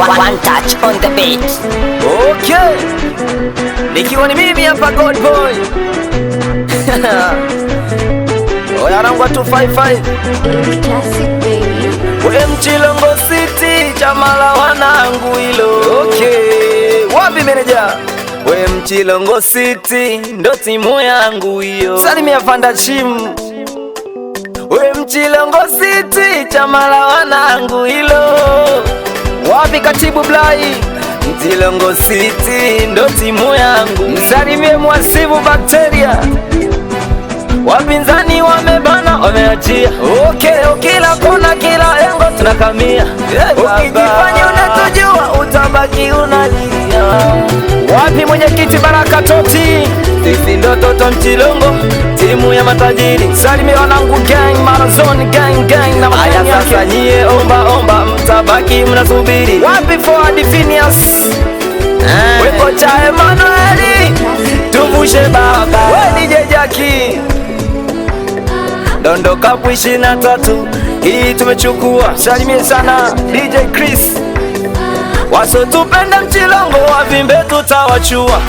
One touch on the beat. Okay, nikiwa ni mimi hapa God Boy. Oya nangwa 255 Classic baby. we Mchilongo City chamala wanangu hilo. Okay, wapi meneja? We Mchilongo City ndo timu yangu hiyo. Salimia Vanda Chim. We Mchilongo City chamala wanangu hilo. Wapi Katibu Blai? Mchilongo City ndo timu yangu. Msalimie Mwasibu Bakteria. Wapinzani wamebana wameachia. Okay, kila kona kila engo tunakamia. Ukijifanya unatujua utabaki unalia. Wapi mwenyekiti Baraka Toti? Sisi ndo toto Mchilongo, timu ya matajiri. Salimia wanangu gang, Marathon gang na mayani yake. Sasa nyie omba mtabaki mnasubiri. Wapi Forward Phineas? Weko cha Emanueli, tuvushe baba. We DJ Jackie, Dondo Cup 23 hii tumechukua. Salimie sana DJ Chris. Wasotupenda Mchilongo wavimbe tutawachua.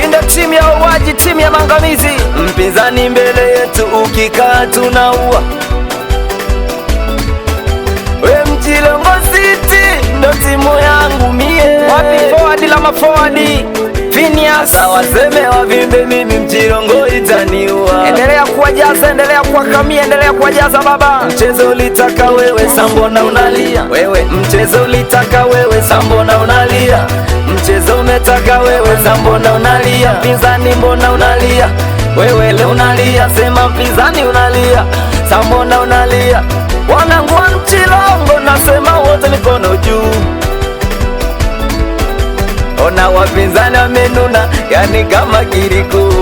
Inde timu ya uwaji, timu ya mangamizi. Mpinzani mbele yetu ukikaa tunaua. We Mchilongo City ndo timu yangu mie. Wapi forward la maforward? Phineas. Waseme wavimbe mimi Mchilongo itaniua. Endelea kuwajaza, endelea kuwakamia, endelea kuwajaza baba. Mchezo ulitaka wewe sambona unalia. Wewe mchezo ulitaka wewe sambona unalia. Mchezo umetaka wewe sambona unalia. Mpinzani mbona unalia? Wewe leo unalia, sema mpinzani unalia. Sambona unalia? Wanangu wa Mchilongo nasema wote mikono juu. Ona wapinzani wamenuna, yani kama kiriku.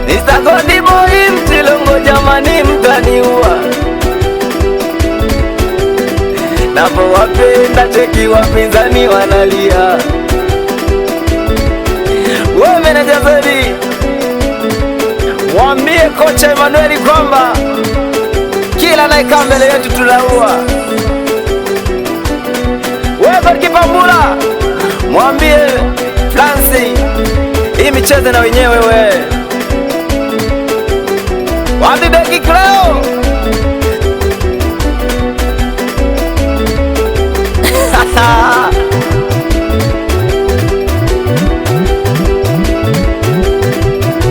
Nisakodi boy Mchilongo jamani mtaniua. Napo wapenda cheki wapinzani wanalia. Wewe meneja Zedi, mwambie kocha Emanueli kwamba kila naika mbele yetu tunaua. Wewe golikipa Mbula, mwambie Fransi hii micheze na wenyewe we. Wapi beki Cleo?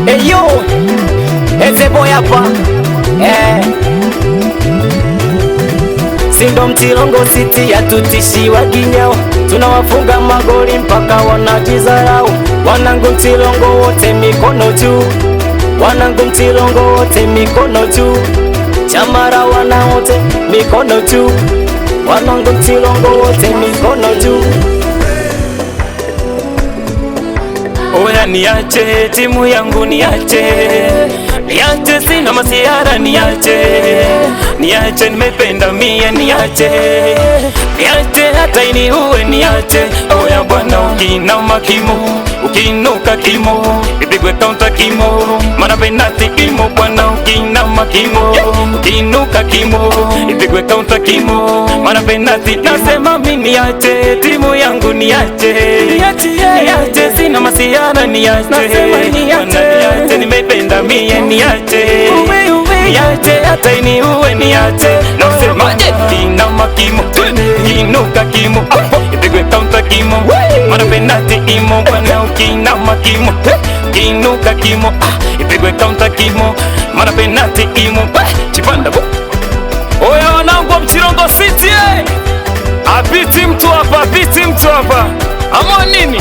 Eyo, eze boy hapa. Sindo Mchilongo City yatutishiwa ginyao. Tunawafunga magoli mpaka wanajizarau. Wanangu Mchilongo wote mikono juu. Wanangu Mchilongo wote mikono juu. Chamara wana wote mikono juu. Wanangu Mchilongo wote mikono juu. Oya niache, timu yangu niache. Niache sina masiara niache. Niache nimependa mie niache. Niache hata iniue niache. Oya bwana ukinama kimo, ukinuka kimo, ipigwe kaunta kimo. Mana penati kimo bwana ukinama kimo, ukinuka kimo, ipigwe kaunta kimo. Mana penati nasema mimi niache, timu yangu niache. Niache sina masiara niache. Niache nimependa mie niache. Niache hata iniue niache. Nasema inama kimo, inuka kimo, ipigwe kaunta kimo. Mana penati imo bwana ukinama kimo, inuka kimo, ipigwe kaunta kimo. Mana penati imo chipanda bo. Oya wanangu wa Mchilongo City apiti mtu hapa ama nini?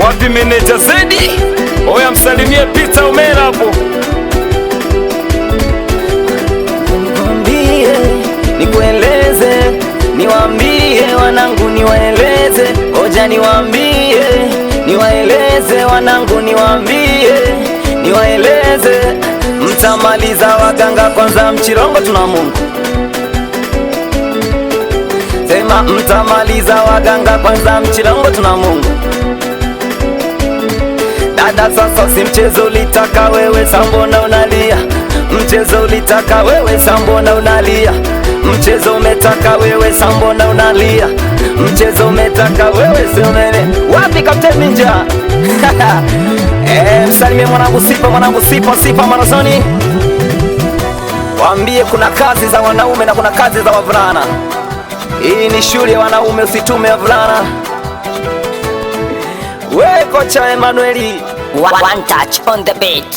Wapi meneja Zedi? Oya msalimie Peter Omera hapo. Nikueleze, niwaambie wanangu niwaeleze. Hoja niwaeleze wanangu niwaeleze. Mtamaliza waganga kwanza Mchilongo tuna Mungu. Sema mtamaliza waganga kwanza Mchilongo tuna Mungu. Dada sasa si mchezo ulitaka wewe sambona unalia. Mchezo ulitaka wewe sambona unalia. Mchezo umetaka wewe, sambona unalia? Mchezo umetaka wewe, siomene. Wapi Kapteni Ninja? Msalimie mwanangu Sipa Manozoni. Waambie kuna kazi za wanaume na kuna kazi za wavulana. Hii ni shule ya wanaume, usitume wavulana. We kocha Emanueli, One touch on the beat.